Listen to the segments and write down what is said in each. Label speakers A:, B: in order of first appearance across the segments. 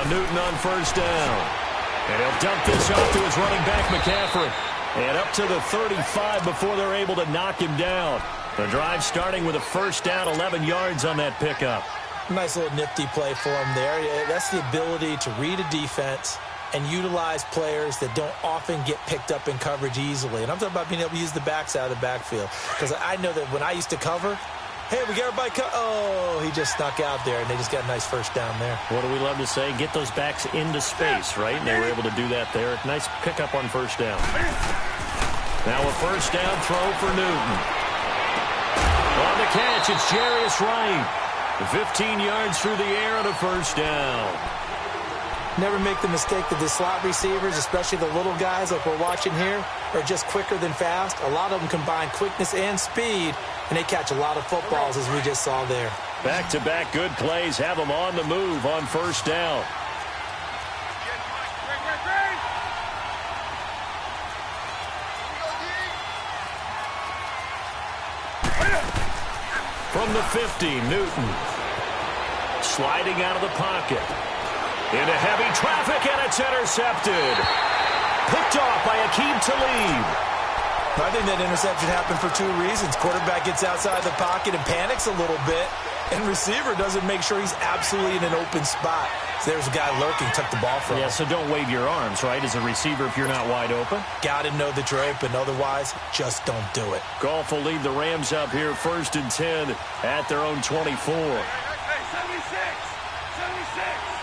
A: Newton on first down. And he'll dump this off to his running back, McCaffrey. And up to the 35 before they're able to knock him down. The drive starting with a first down, 11 yards on that pickup.
B: Nice little nifty play for him there. That's the ability to read a defense and utilize players that don't often get picked up in coverage easily. And I'm talking about being able to use the backs out of the backfield. Because I know that when I used to cover, hey, we got everybody oh, he just snuck out there, and they just got a nice first down there.
A: What do we love to say? Get those backs into space, right? And they were able to do that there. Nice pickup on first down. Now a first down throw for Newton. On the catch, it's Jarius Wright. 15 yards through the air on a first down.
B: Never make the mistake that the slot receivers, especially the little guys like we're watching here, are just quicker than fast. A lot of them combine quickness and speed, and they catch a lot of footballs, as we just saw there.
A: Back-to-back good plays have them on the move on first down. From the 50, Newton. Sliding out of the pocket. Into heavy traffic, and it's intercepted. Picked off by Aqib Talib.
B: I think that interception happened for two reasons. Quarterback gets outside the pocket and panics a little bit, and receiver doesn't make sure he's absolutely in an open spot. So there's a guy lurking, took the ball from him.
A: Yeah, so don't wave your arms, right, as a receiver if you're not wide open.
B: Got to know that you're open. Otherwise, just don't do it.
A: Goff will lead the Rams up here first and 10 at their own 24.
C: Hey, 76! 76!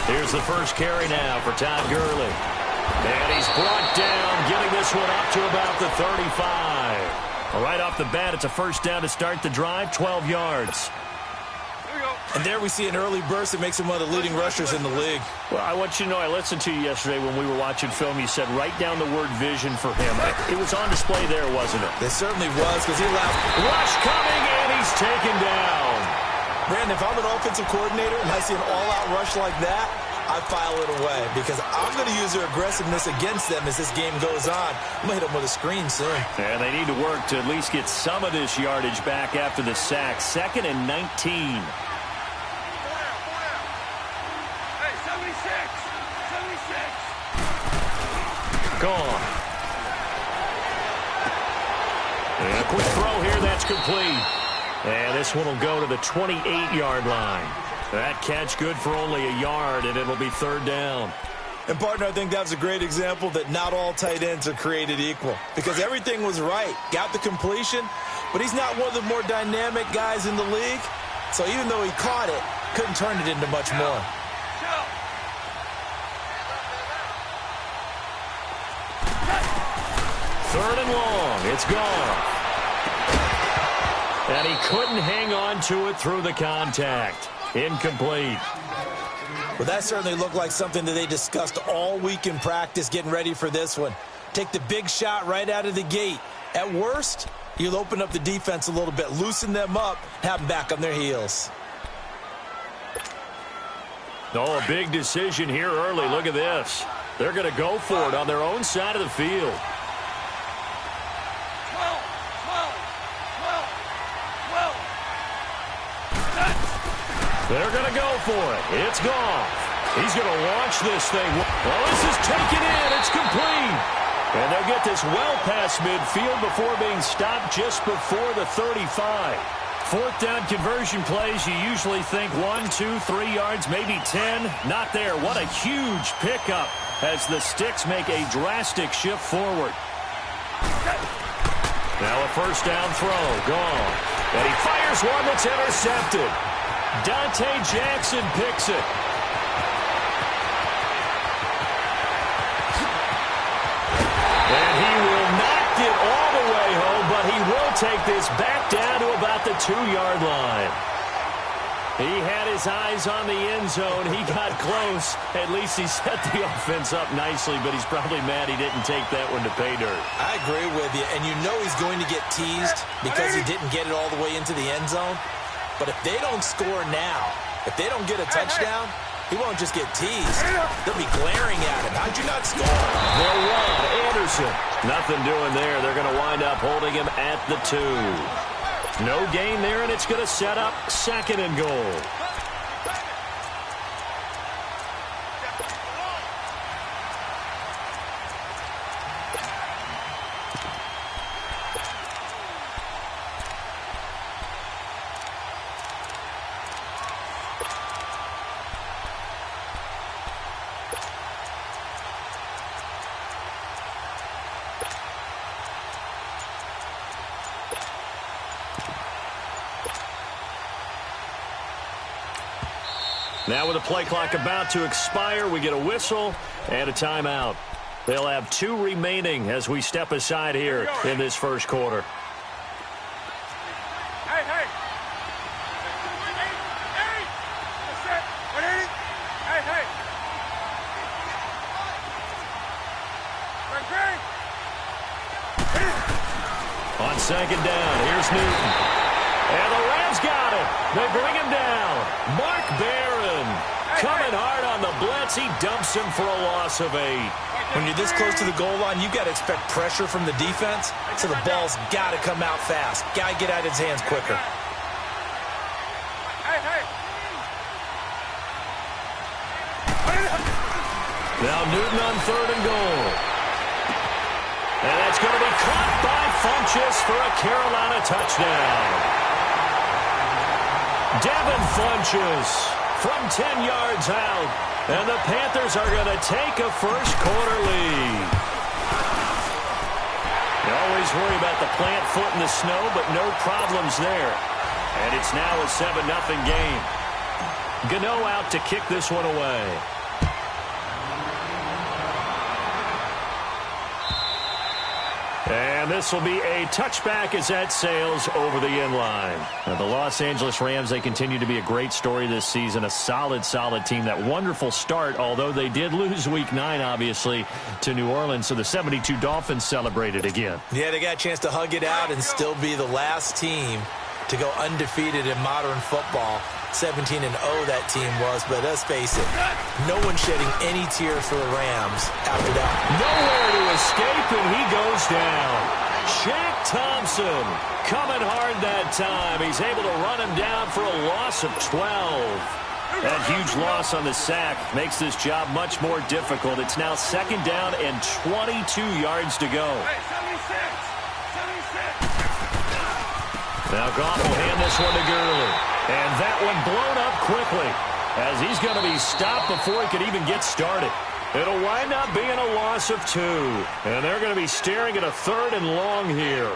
A: Here's the first carry now for Todd Gurley. And he's brought down, getting this one up to about the 35. Right off the bat, it's a first down to start the drive, 12 yards.
B: And there we see an early burst that makes him one of the leading rushers in the league.
A: Well, I want you to know, I listened to you yesterday when we were watching film. You said write down the word vision for him. It was on display there, wasn't it?
B: It certainly was, because he allowed
A: rush coming, and he's taken down.
B: Brandon, if I'm an offensive coordinator and I see an all-out rush like that, I file it away, because I'm going to use their aggressiveness against them as this game goes on. I'm going to hit them with a screen soon.
A: And they need to work to at least get some of this yardage back after the sack. 2nd and 19. Gone. And a quick throw here, that's complete. And this one will go to the 28-yard line. That catch good for only a yard, and it'll be third down.
B: And, partner, I think that was a great example that not all tight ends are created equal, because everything was right. Got the completion, but he's not one of the more dynamic guys in the league. So even though he caught it, couldn't turn it into much more.
A: Third and long. It's gone. And he couldn't hang on to it through the contact. Incomplete.
B: Well, that certainly looked like something that they discussed all week in practice getting ready for this one. Take the big shot right out of the gate. At worst, you'll open up the defense a little bit, loosen them up, have them back on their heels.
A: Oh, a big decision here early. Look at this. They're going to go for it on their own side of the field. They're going to go for it. It's gone. He's going to launch this thing. Well, this is taken in. It's complete. And they'll get this well past midfield before being stopped just before the 35. Fourth down conversion plays, you usually think 1, 2, 3 yards, maybe 10. Not there. What a huge pickup as the Sticks make a drastic shift forward. Now a first down throw. Gone. And he fires one that's intercepted. Dante Jackson picks it. And he will not get all the way home, but he will take this back down to about the 2-yard line. He had his eyes on the end zone. He got close. At least he set the offense up nicely, but he's probably mad he didn't take that one to pay dirt.
B: I agree with you, and you know he's going to get teased because he didn't get it all the way into the end zone. But if they don't score now, if they don't get a touchdown, He won't just get teased. They'll be glaring at him. How'd you not score?
A: They'll run. Anderson. Nothing doing there. They're going to wind up holding him at the 2. No gain there, and it's going to set up 2nd and goal. Now with the play clock about to expire, we get a whistle and a timeout. They'll have 2 remaining as we step aside here in this first quarter.
C: Hey, hey. Hey, hey.
A: On 2nd down, here's Newton. And the Rams got it. They bring him down. Mark Barron coming hard on the blitz. He dumps him for a loss of 8.
B: When you're this close to the goal line, you got to expect pressure from the defense, so the ball's got to come out fast. Got to get out of his hands quicker.
C: Hey, hey.
A: Now Newton on 3rd and goal. And that's going to be caught by Funchess for a Carolina touchdown. Devin Funchess from 10 yards out. And the Panthers are going to take a first quarter lead. You always worry about the plant foot in the snow, but no problems there. And it's now a 7-0 game. Gano out to kick this one away. And this will be a touchback as that sails over the end line. Now, the Los Angeles Rams, they continue to be a great story this season. A solid team. That wonderful start, although they did lose Week 9, obviously, to New Orleans. So the 72 Dolphins celebrated again.
B: Yeah, they got a chance to hug it out and still be the last team to go undefeated in modern football. 17-0 that team was, but let's face it, no one shedding any tears for the Rams after that.
A: Nowhere to escape, and he goes down. Shaq Thompson coming hard that time. He's able to run him down for a loss of 12. That huge loss on the sack makes this job much more difficult. It's now 2nd down and 22 yards to go.
C: Hey, 76.
A: Now Goff will hand this one to Gurley. And that one blown up quickly as he's going to be stopped before he could even get started. It'll wind up being a loss of 2. And they're going to be staring at a 3rd and long here.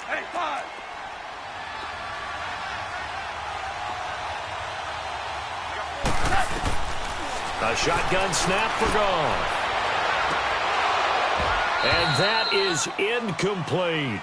C: Hey, 5.
A: A shotgun snap for Goff. And that is incomplete.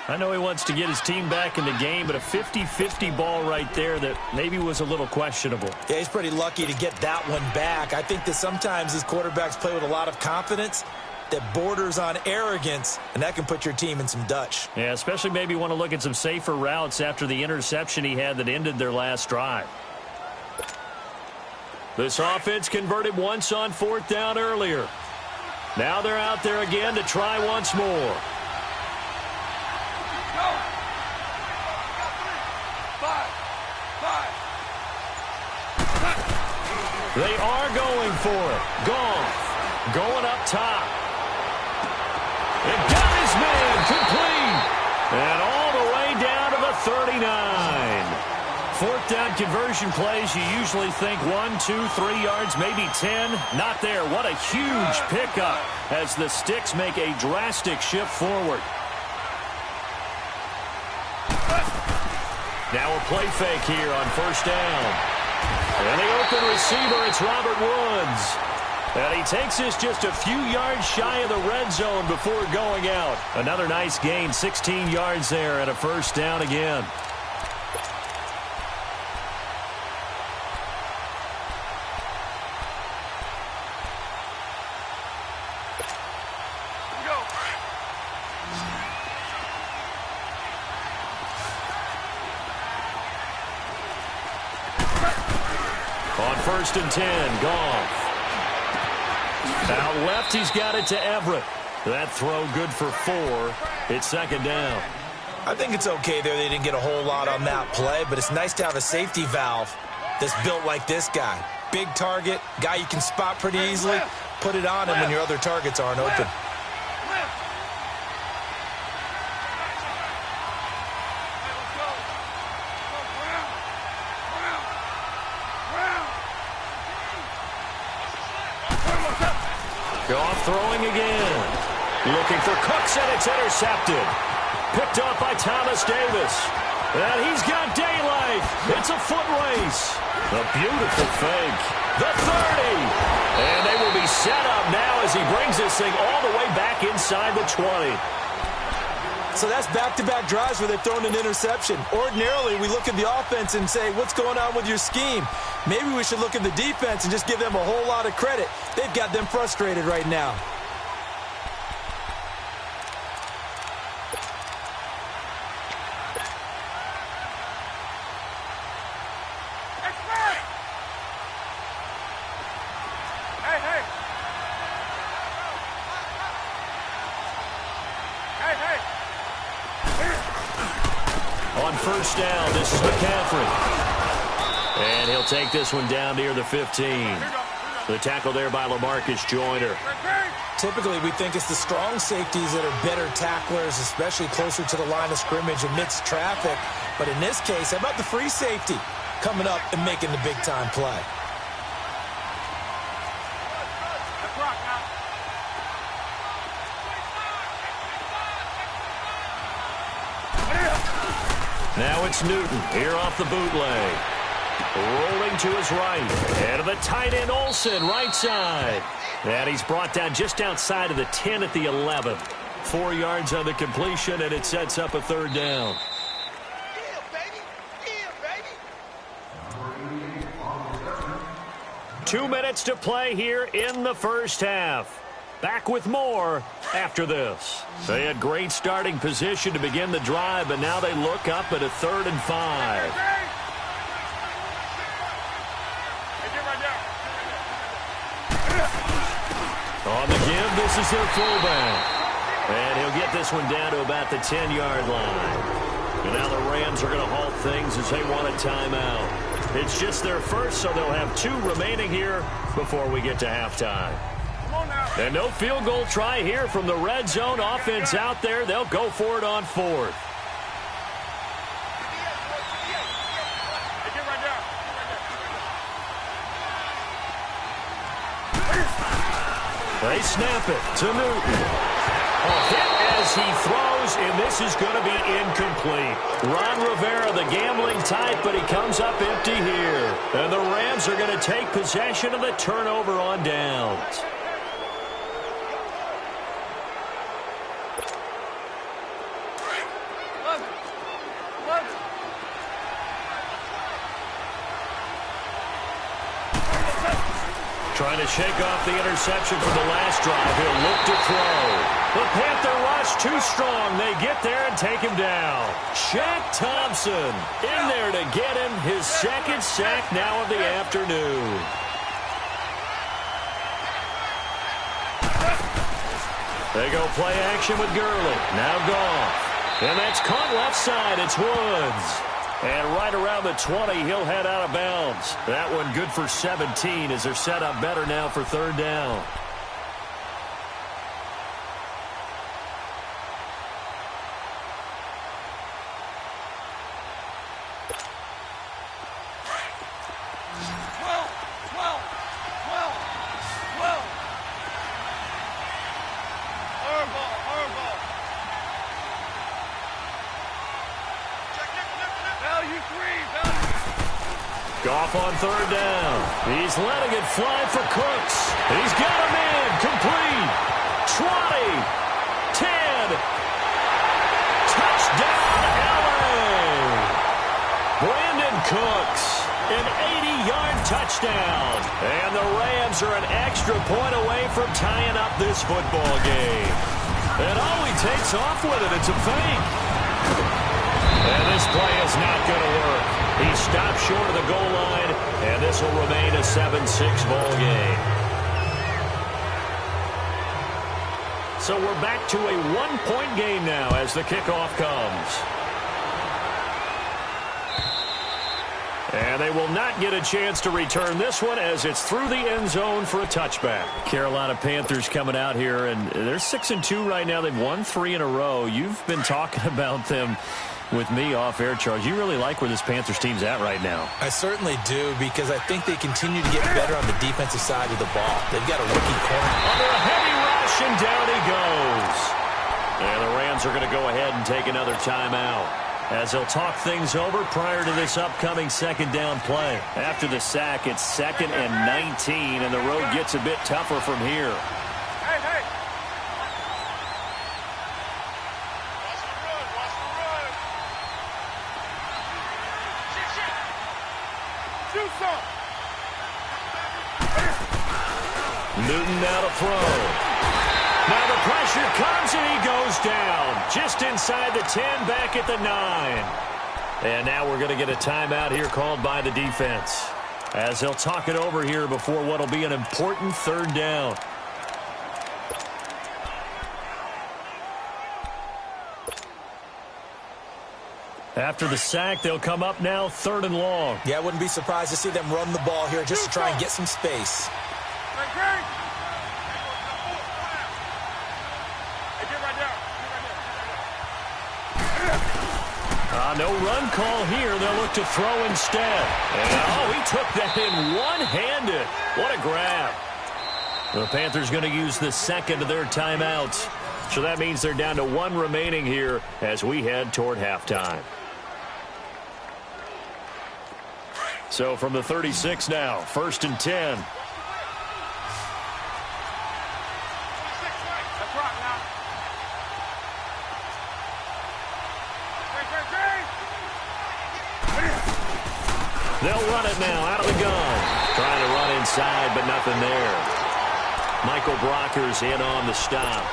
A: I know he wants to get his team back in the game, but a 50-50 ball right there that maybe was a little questionable.
B: Yeah, he's pretty lucky to get that one back. I think that sometimes these quarterbacks play with a lot of confidence that borders on arrogance, and that can put your team in some Dutch.
A: Yeah, especially maybe want to look at some safer routes after the interception he had that ended their last drive. This offense converted once on 4th down earlier. Now they're out there again to try once more.
C: Go. 5.
A: They are going for it. Goff going up top. And got his man complete. And all the way down to the 39. 4th down conversion plays, you usually think 1, 2, 3 yards, maybe 10. Not there. What a huge pickup as the Sticks make a drastic shift forward. Now a play fake here on 1st down. And the open receiver, it's Robert Woods. And he takes this just a few yards shy of the red zone before going out. Another nice gain, 16 yards there and a 1st down again. On 1st and 10, Goff. Out left, he's got it to Everett. That throw good for 4. It's 2nd down.
B: I think it's okay there. They didn't get a whole lot on that play, but it's nice to have a safety valve that's built like this guy. Big target, guy you can spot pretty easily. Put it on him when your other targets aren't open.
A: Goff throwing again. Looking for Cooks, and it's intercepted. Picked up by Thomas Davis. And he's got daylight. It's a foot race. A beautiful fake. The 30. And they will be set up now as he brings this thing all the way back inside the 20.
B: So that's back-to-back drives where they've thrown an interception. Ordinarily, we look at the offense and say, what's going on with your scheme? Maybe we should look at the defense and just give them a whole lot of credit. They've got them frustrated right now.
A: On 1st down, this is McCaffrey. And he'll take this one down near the 15. The tackle there by LaMarcus Joyner.
B: Typically, we think it's the strong safeties that are better tacklers, especially closer to the line of scrimmage amidst traffic. But in this case, how about the free safety coming up and making the big-time play?
A: Now it's Newton here off the bootleg. Rolling to his right. And to the tight end Olsen, right side. And he's brought down just outside of the 10 at the 11. 4 yards on the completion, and it sets up a 3rd down. 2 minutes to play here in the 1st half. Back with more after this. They had great starting position to begin the drive, but now they look up at a 3rd and 5. On the give, this is their fullback. And he'll get this one down to about the 10-yard line. And now the Rams are going to halt things as they want a timeout. It's just their first, so they'll have 2 remaining here before we get to halftime. And no field goal try here from the red zone. Offense out there. They'll go for it on 4th. They snap it to Newton. A hit as he throws, and this is going to be incomplete. Ron Rivera, the gambling type, but he comes up empty here. And the Rams are going to take possession of the turnover on downs. Trying to shake off the interception from the last drive. He'll look to throw. The Panther rush too strong. They get there and take him down. Shaq Thompson in there to get him his 2nd sack now of the afternoon. They go play action with Gurley. Now Goff. And that's caught left side. It's Woods. And right around the 20, he'll head out of bounds. That one good for 17 as they're set up better now for 3rd down. Goff on 3rd down. He's letting it fly for Cooks. He's got him in. Complete. 20. 10. Touchdown, LA. Brandon Cooks. An 80-yard touchdown. And the Rams are an extra point away from tying up this football game. And all he takes off with it, it's a fake. And this play is not going to work. He stopped short of the goal line, And this will remain a 7-6 ball game. So we're back to a one-point game now as the kickoff comes. And they will not get a chance to return this one as it's through the end zone for a touchback. Carolina Panthers coming out here, and they're 6-2 right now. They've won 3 in a row. You've been talking about them with me off air, Charles. You really like where this Panthers team's at right now.
B: I certainly do, because I think they continue to get better on the defensive side of the ball. They've got a rookie corner.
A: Under a heavy rush, and down he goes. And the Rams are going to go ahead and take another timeout as they'll talk things over prior to this upcoming second down play. After the sack, it's 2nd and 19, and the road gets a bit tougher from here.
C: Hey, hey. Watch the run. Shoot some.
A: Newton now to throw. Now the pressure comes, and he goes down. Just inside the 10, back at the 9. And now we're going to get a timeout here called by the defense, as they'll talk it over here before what will be an important third down. After the sack, they'll come up now 3rd and long.
B: Yeah, I wouldn't be surprised to see them run the ball here just to try and get some space.
A: No run call here. They'll look to throw instead. And, he took that in one-handed. What a grab. The Panthers going to use the second of their timeouts. So that means they're down to 1 remaining here as we head toward halftime. So from the 36 now, 1st and 10. They'll run it now out of the gun. Trying to run inside, but nothing there. Michael Brockers in on the stop.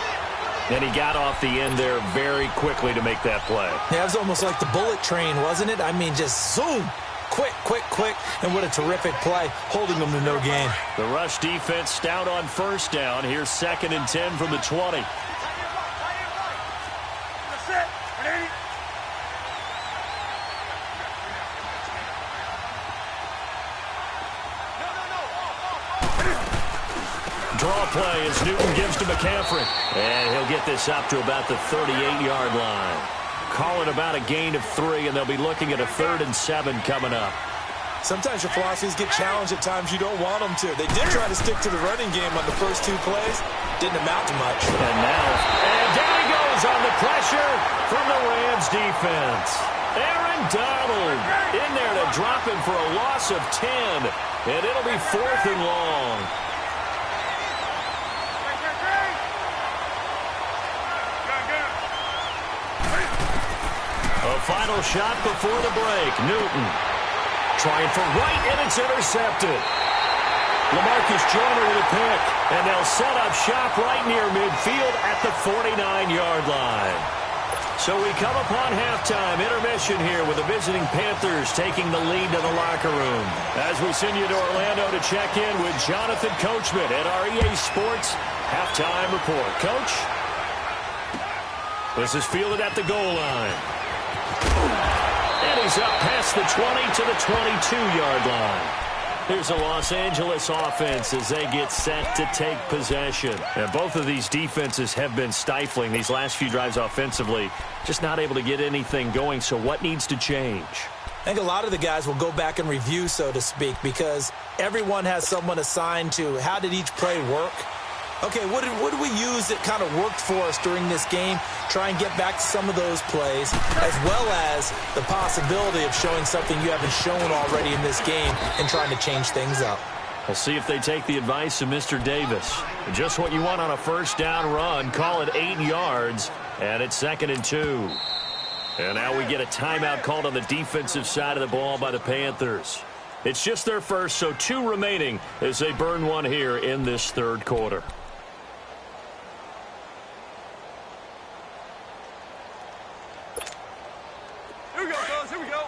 A: And he got off the end there very quickly to make that play.
B: Yeah, it was almost like the bullet train, wasn't it? I mean, just zoom. Quick, quick, quick. And what a terrific play, holding them to no gain.
A: The rush defense stout on 1st down. Here's 2nd and 10 from the 20. Draw play as Newton gives to McCaffrey. And he'll get this up to about the 38-yard line. Calling about a gain of 3, and they'll be looking at a 3rd and 7 coming up.
B: Sometimes your philosophies get challenged at times you don't want them to. They did try to stick to the running game on the first 2 plays. Didn't amount to much.
A: And down he goes on the pressure from the Rams defense. Aaron Donald in there to drop him for a loss of 10. And it'll be 4th and long. A final shot before the break. Newton trying for right, and it's intercepted. LaMarcus Joyner with a pick, and they'll set up shop right near midfield at the 49-yard line. So we come upon halftime intermission here with the visiting Panthers taking the lead to the locker room. As we send you to Orlando to check in with Jonathan Coachman at our EA Sports halftime report. Coach? This is fielded at the goal line. And he's up past the 20 to the 22-yard line. Here's a Los Angeles offense as they get set to take possession. And both of these defenses have been stifling these last few drives offensively. Just not able to get anything going, so what needs to change?
B: I think a lot of the guys will go back and review, so to speak, because everyone has someone assigned to how did each play work. Okay, what did we use that kind of worked for us during this game? Try and get back to some of those plays, as well as the possibility of showing something you haven't shown already in this game and trying to change things up.
A: We'll see if they take the advice of Mr. Davis. Just what you want on a 1st down run. Call it 8 yards, and it's 2nd and 2. And now we get a timeout called on the defensive side of the ball by the Panthers. It's just their first, so 2 remaining as they burn one here in this 3rd quarter.
C: Here we go, fellas. Here we go.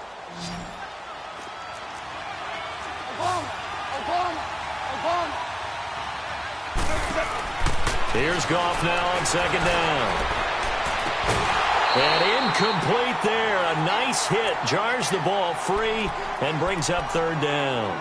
A: Here's Goff now on second down. And incomplete there. A nice hit. Jars the ball free and brings up third down.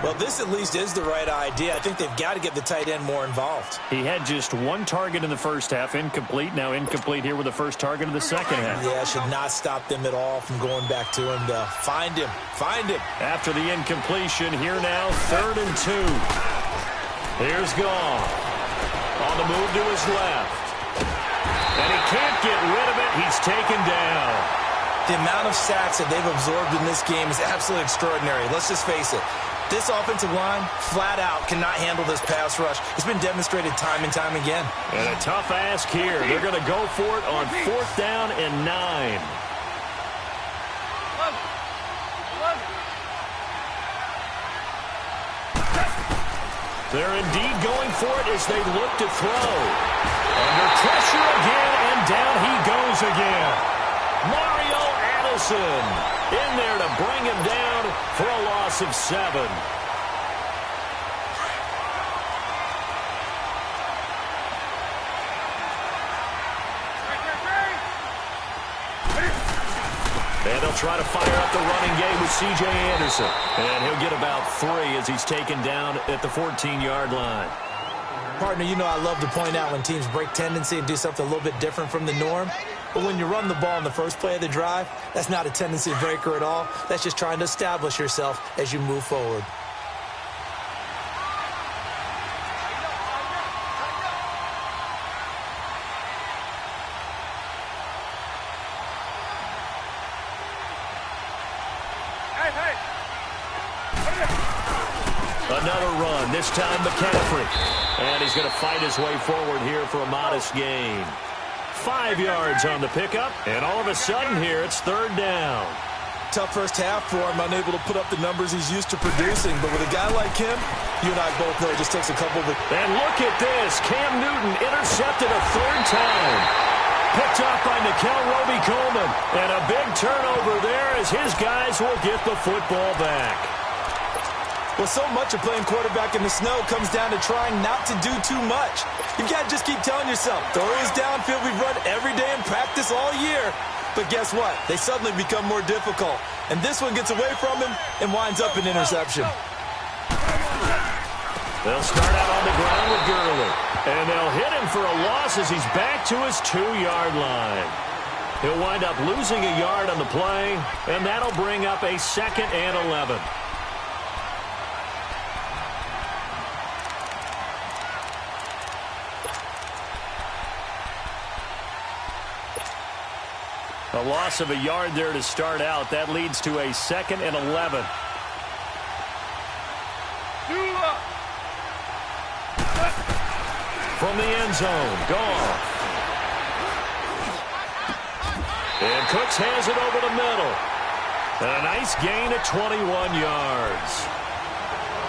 B: Well, this at least is the right idea. I think they've got to get the tight end more involved.
A: He had just one target in the first half. Incomplete. Now incomplete here with the first target of the second half.
B: Yeah, should not stop them at all from going back to him to find him. Find him.
A: After the incompletion, here now, 3rd and 2. Here's Goff. On the move to his left. And he can't get rid of it. He's taken down.
B: The amount of sacks that they've absorbed in this game is absolutely extraordinary. Let's just face it. This offensive line, flat out, cannot handle this pass rush. It's been demonstrated time and time again.
A: And a tough ask here. They're going to go for it on 4th down and 9. They're indeed going for it as they look to throw. Under pressure again, and down he goes again. Mario Addison in there to bring him down for a loss of 7. And they'll try to fire up the running game with C.J. Anderson. And he'll get about 3 as he's taken down at the 14-yard line.
B: Partner, you know I love to point out when teams break tendency and do something a little bit different from the norm. But when you run the ball in the first play of the drive, that's not a tendency breaker at all. That's just trying to establish yourself as you move forward.
A: Another run, this time McCaffrey. And he's going to fight his way forward here for a modest gain. 5 yards on the pickup, and all of a sudden here it's 3rd down.
B: Tough first half for him, unable to put up the numbers he's used to producing. But with a guy like him, you and I both know it just takes a couple of...
A: And look at this. Cam Newton intercepted a 3rd time. Picked up by Nickel Roby-Coleman. And a big turnover there as his guys will get the football back.
B: Well, so much of playing quarterback in the snow comes down to trying not to do too much. You've got to just keep telling yourself, throw this downfield we've run every day in practice all year. But guess what? They suddenly become more difficult. And this one gets away from him and winds up an interception.
A: They'll start out on the ground with Gurley. And they'll hit him for a loss as he's back to his 2-yard line. He'll wind up losing a yard on the play, and that'll bring up a 2nd and 11. A loss of a yard there to start out. That leads to a 2nd and 11. From the end zone, Goff. And Cooks has it over the middle. And a nice gain at 21 yards.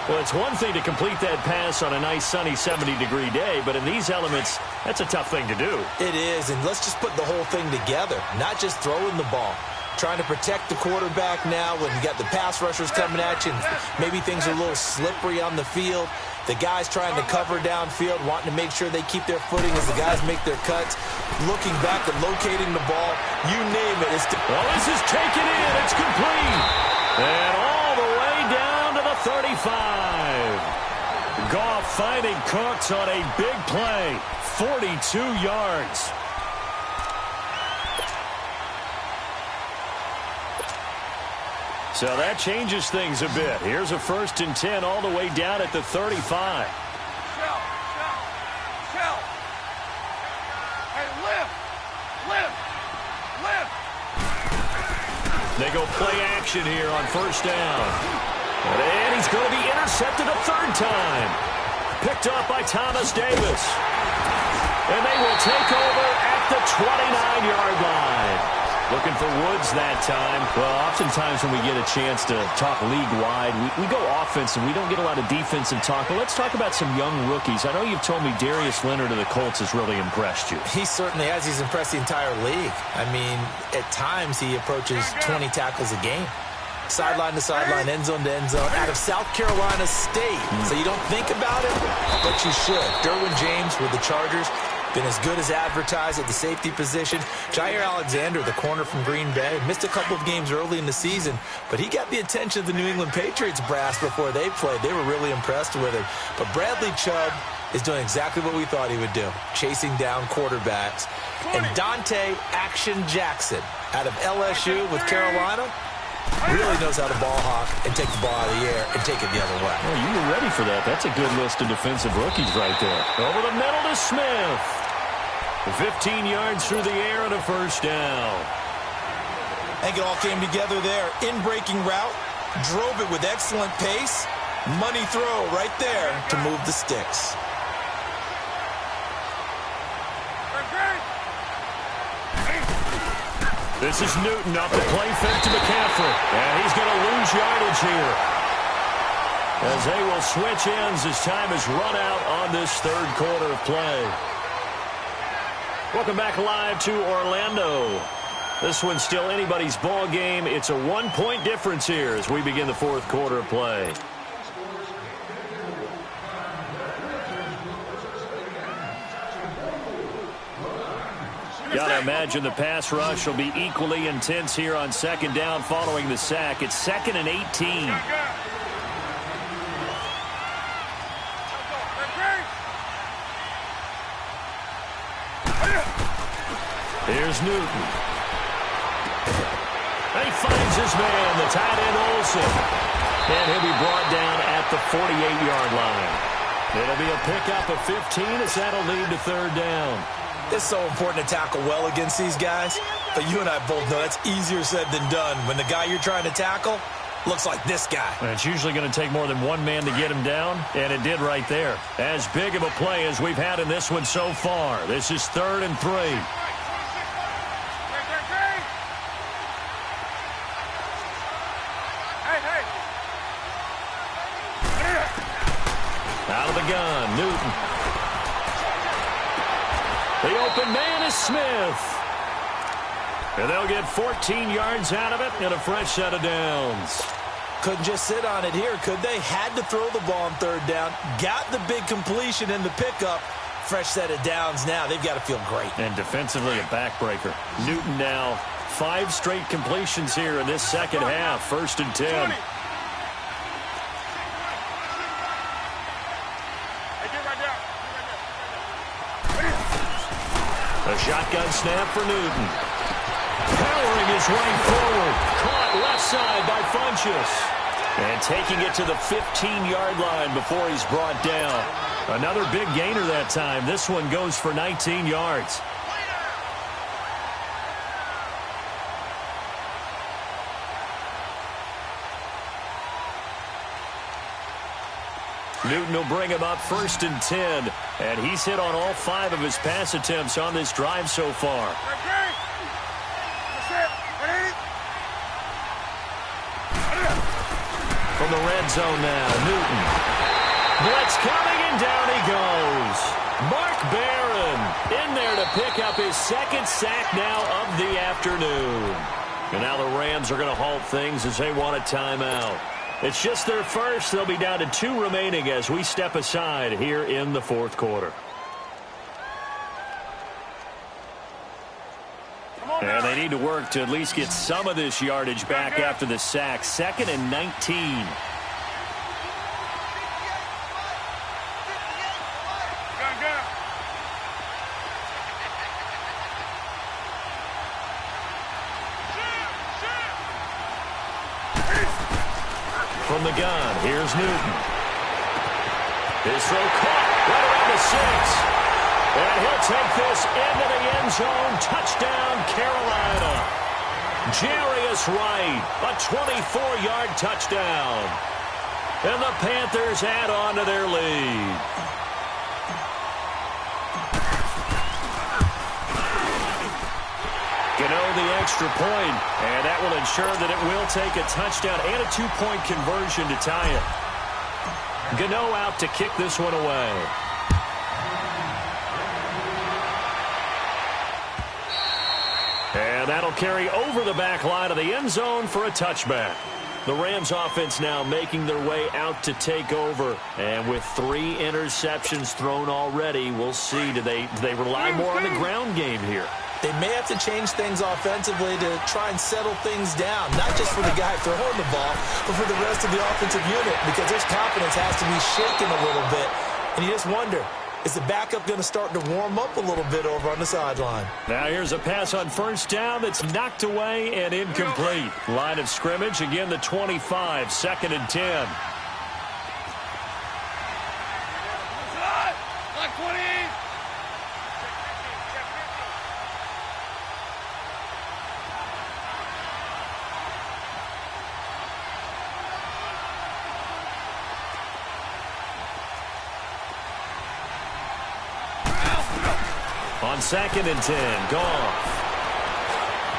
A: Well, it's one thing to complete that pass on a nice sunny 70-degree day, but in these elements, that's a tough thing to do.
B: It is, and let's just put the whole thing together, not just throwing the ball. Trying to protect the quarterback now when you got the pass rushers coming at you, and maybe things are a little slippery on the field. The guys trying to cover downfield, wanting to make sure they keep their footing as the guys make their cuts. Looking back and locating the ball, you name it.
A: Well, this is taken in. It's complete. And all the way down to the 35. Goff finding Cooks on a big play. 42 yards. So that changes things a bit. Here's a 1st and 10 all the way down at the 35.
C: Shell. Hey, lift.
A: They go play action here on 1st down. And he's going to be intercepted a 3rd time. Picked up by Thomas Davis. And they will take over at the 29-yard line. Looking for Woods that time. Well, oftentimes when we get a chance to talk league-wide, we go offense and we don't get a lot of defensive talk. But let's talk about some young rookies. I know you've told me Darius Leonard of the Colts has really impressed you.
B: He certainly has. He's impressed the entire league. I mean, at times he approaches 20 tackles a game. sideline to sideline, end zone to end zone, out of South Carolina State. So you don't think about it, but you should. Derwin James with the Chargers, been as good as advertised at the safety position. Jair Alexander, the corner from Green Bay, missed a couple of games early in the season, but he got the attention of the New England Patriots brass before they played. They were really impressed with him. But Bradley Chubb is doing exactly what we thought he would do, chasing down quarterbacks. And Dante Action Jackson out of LSU with Carolina really knows how to ball hawk and take the ball out of the air and take it the other way.
A: Well, you were ready for that. That's a good list of defensive rookies right there. Over the middle to Smith. 15 yards through the air and a first down.
B: I think it all came together there. In-breaking route, drove it with excellent pace. Money throw right there to move the sticks.
A: This is Newton off the play fake to McCaffrey. And he's going to lose yardage here, as they will switch ends as time has run out on this third quarter of play. Welcome back live to Orlando. This one's still anybody's ball game. It's a 1-point difference here as we begin the fourth quarter of play. Got to imagine the pass rush will be equally intense here on second down following the sack. It's 2nd and 18. Here's Newton. And he finds his man, the tight end Olsen. And he'll be brought down at the 48-yard line. It'll be a pickup of 15 as that'll lead to third down.
B: It's so important to tackle well against these guys, but you and I both know that's easier said than done when the guy you're trying to tackle looks like this guy.
A: And it's usually going to take more than one man to get him down, and it did right there. As big of a play as we've had in this one so far. This is 3rd and 3. Out of the gun, Newton. The open man is Smith. And they'll get 14 yards out of it and a fresh set of downs.
B: Couldn't just sit on it here, could they? Had to throw the ball on third down. Got the big completion in the pickup. Fresh set of downs now. They've got to feel great.
A: And defensively a backbreaker. Newton now 5 straight completions here in this second half. 1st and 10. A shotgun snap for Newton. Powering his way forward. Caught left side by Funchess. And taking it to the 15-yard line before he's brought down. Another big gainer that time. This one goes for 19 yards. Newton will bring him up 1st and 10. And he's hit on all 5 of his pass attempts on this drive so far. From the red zone now, Newton. Blitz coming, and down he goes. Mark Barron in there to pick up his 2nd sack now of the afternoon. And now the Rams are going to halt things as they want a timeout. It's just their first. They'll be down to 2 remaining as we step aside here in the fourth quarter. And they need to work to at least get some of this yardage back after the sack. 2nd and 19. From the gun, here's Newton. His throw caught right around the 6. And he'll take this into the end zone. Touchdown, Carolina. Jarius Wright, a 24-yard touchdown. And the Panthers add on to their lead. Gano the extra point, and that will ensure that it will take a touchdown and a 2-point conversion to tie it. Gano out to kick this one away. And that'll carry over the back line of the end zone for a touchback. The Rams offense now making their way out to take over. And with 3 interceptions thrown already, we'll see. Do they rely more on the ground game here?
B: They may have to change things offensively to try and settle things down, not just for the guy throwing the ball, but for the rest of the offensive unit, because his confidence has to be shaken a little bit. And you just wonder, is the backup going to start to warm up a little bit over on the sideline?
A: Now here's a pass on first down that's knocked away and incomplete. Line of scrimmage, again the 25, 2nd and 10. On 2nd and 10, Goff.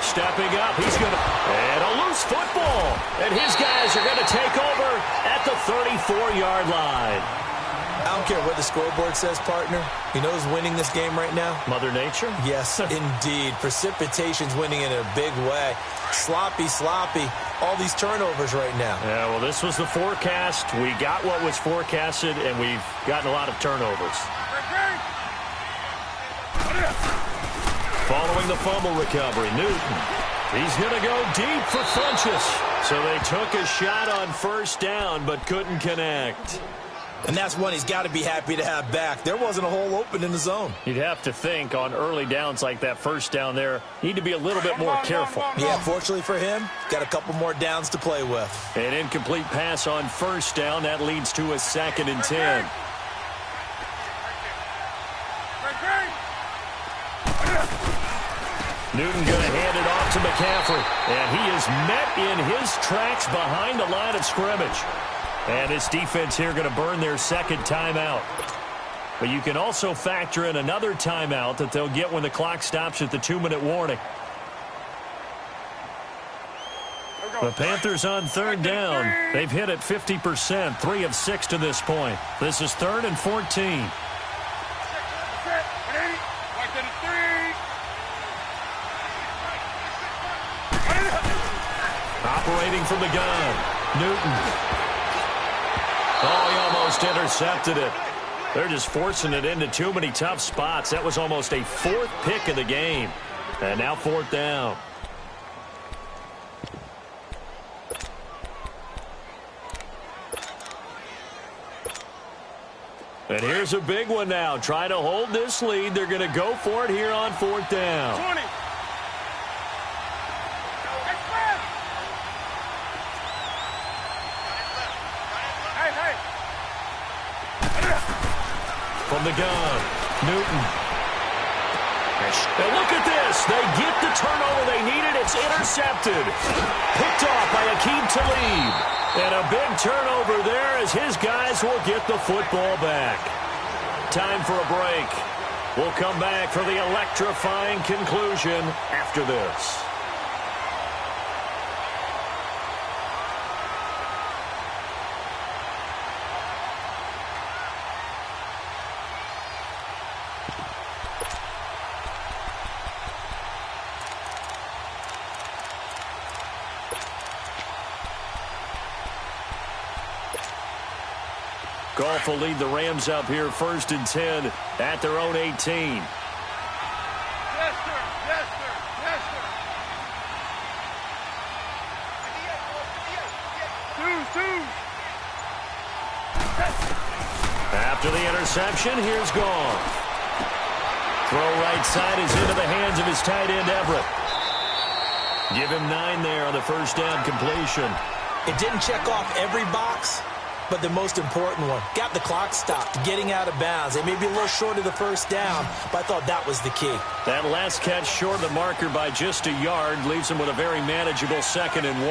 A: Stepping up, he's going to... And a loose football. And his guys are going to take over at the 34-yard line.
B: I don't care what the scoreboard says, partner. You know who's winning this game right now?
A: Mother Nature?
B: Yes, indeed. Precipitation's winning in a big way. Sloppy. All these turnovers right now.
A: Yeah, well, this was the forecast. We got what was forecasted, and we've gotten a lot of turnovers. Following the fumble recovery, Newton. He's going to go deep for Funchess. So they took a shot on first down, but couldn't connect.
B: And that's one he's got to be happy to have back. There wasn't a hole open in the zone.
A: You'd have to think on early downs like that first down there, need to be a little bit more careful.
B: Yeah, fortunately for him, got a couple more downs to play with.
A: An incomplete pass on first down. That leads to a 2nd and 10. Newton going to hand it off to McCaffrey. And he is met in his tracks behind the line of scrimmage. And this defense here going to burn their 2nd timeout. But you can also factor in another timeout that they'll get when the clock stops at the 2-minute warning. The Panthers on 3rd down. They've hit it 50%, 3 of 6 to this point. This is 3rd and 14. Operating from the gun, Newton. Oh, he almost intercepted it. They're just forcing it into too many tough spots. That was almost a 4th pick of the game. And now 4th down. And here's a big one now. Trying to hold this lead. They're going to go for it here on 4th down.
C: 20.
A: From the gun, Newton. And look at this. They get the turnover they needed. It's intercepted. Picked off by Akeem Talib. And a big turnover there as his guys will get the football back. Time for a break. We'll come back for the electrifying conclusion after this. Goff will lead the Rams up here 1st and 10 at their own 18.
C: Yes, sir. Yes, sir. Yes, sir.
A: After the interception, here's Goff. Throw right side is into the hands of his tight end, Everett. Give him 9 there on the first down completion.
B: It didn't check off every box, but the most important one, got the clock stopped, getting out of bounds. They may be a little short of the first down, but I thought that was the key. That
A: last catch short of the marker by just a yard leaves him with a very manageable 2nd and 1.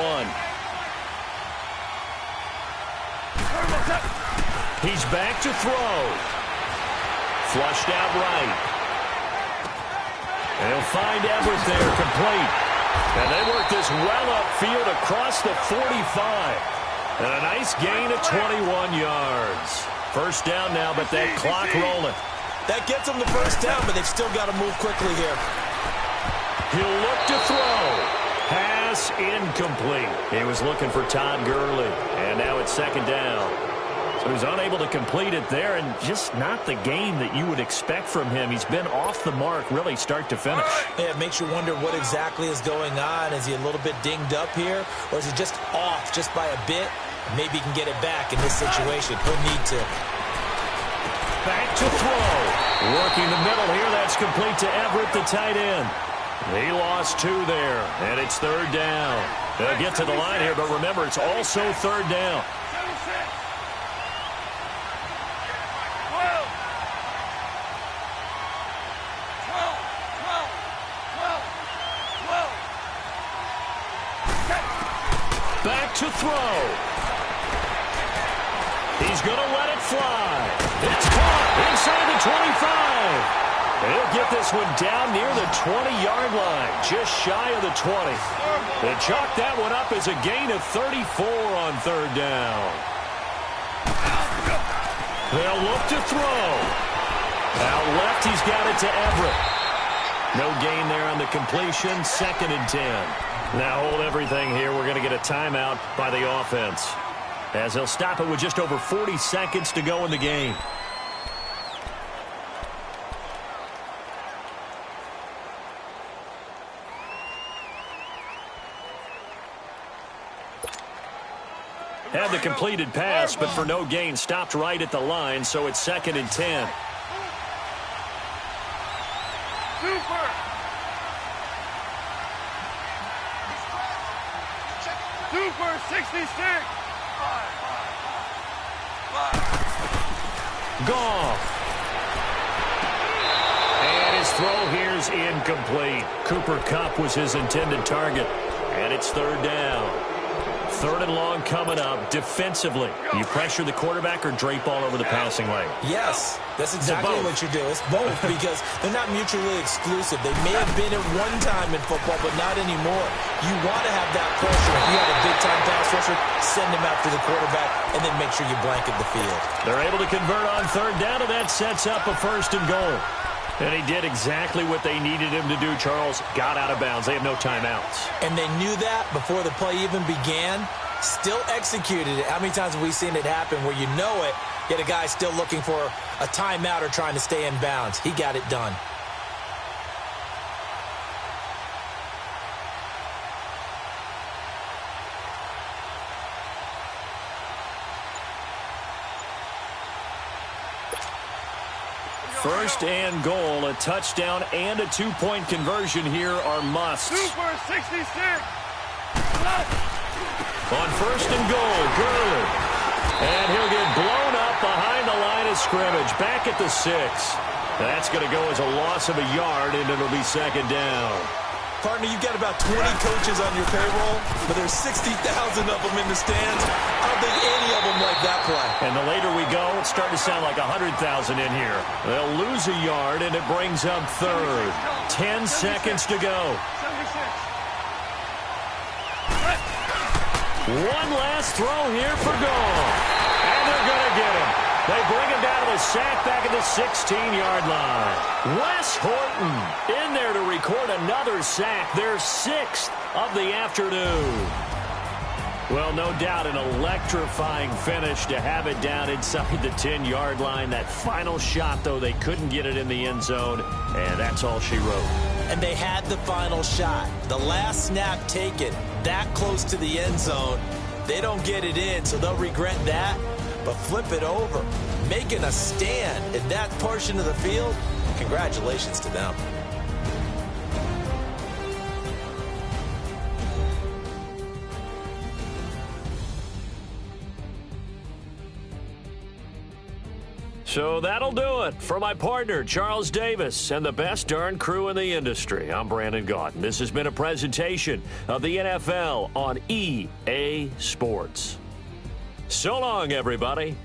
A: He's back to throw. Flushed out right. And he'll find Everett there, complete. And they work this well upfield across the 45. And a nice gain of 21 yards. First down now, but that clock rolling. That gets them the first down, but they've still got to move quickly here. He'll look to throw. Has pass incomplete. He was looking for Todd Gurley, and now it's second down. So he's unable to complete it there, and just not the game that you would expect from him. He's been off the mark really start to finish.
B: Yeah, it makes you wonder what exactly is going on. Is he a little bit dinged up here, or is he just off just by a bit? Maybe he can get it back in this situation. He'll need to.
A: Back to throw. Working the middle here. That's complete to Everett, the tight end. He lost 2 there, and it's third down. They'll get to the line here, but remember, it's also third down. Back to throw. He's going to let it fly. It's caught inside the 25. He'll get this one down near the 20-yard line, just shy of the 20. They chalk that one up as a gain of 34 on third down. They'll look to throw. Out left, he's got it to Everett. No gain there on the completion, 2nd and 10. Now hold everything here. We're going to get a timeout by the offense, as they'll stop it with just over 40 seconds to go in the game. Had the completed pass, but for no gain, stopped right at the line, so it's 2nd and 10.
C: Super! Super 66!
A: Goff. And his throw here's incomplete. Cooper Kupp was his intended target, and it's third down. 3rd and long coming up. Defensively, you pressure the quarterback or drape all over the passing lane?
B: Yes, that's exactly what you do. It's both because they're not mutually exclusive. They may have been at one time in football, but not anymore. You want to have that pressure. If you have a big-time pass rusher, send him out to the quarterback, and then make sure you blanket the field.
A: They're able to convert on third down, and that sets up a 1st and goal. And he did exactly what they needed him to do, Charles. Got out of bounds. They have no timeouts.
B: And they knew that before the play even began. Still executed it. How many times have we seen it happen where you know it, yet a guy still looking for a timeout or trying to stay in bounds? He got it done.
A: First and goal, a touchdown and a 2-point conversion here are musts.
C: Super 66!
A: On 1st and goal, Gurley. And he'll get blown up behind the line of scrimmage, back at the 6. That's going to go as a loss of a yard, and it'll be 2nd down.
B: Partner, you've got about 20 coaches on your payroll, but there's 60,000 of them in the stands. I don't think any of them like that play.
A: And the later we go, it's starting to sound like 100,000 in here. They'll lose a yard, and it brings up 3rd. 10 seconds to go.
C: 76.
A: One last throw here for Goff. And they're going to get him. They bring him down to the sack back at the 16-yard line. Wes Horton in there to record another sack, their 6th of the afternoon. Well, no doubt an electrifying finish to have it down inside the 10-yard line. That final shot, though, they couldn't get it in the end zone, and that's all she wrote.
B: And they had the final shot. The last snap taken that close to the end zone. They don't get it in, so they'll regret that. But flip it over, making a stand in that portion of the field, congratulations to them.
A: So that'll do it for my partner, Charles Davis, and the best darn crew in the industry. I'm Brandon Gaudin. This has been a presentation of the NFL on EA Sports. So long, everybody.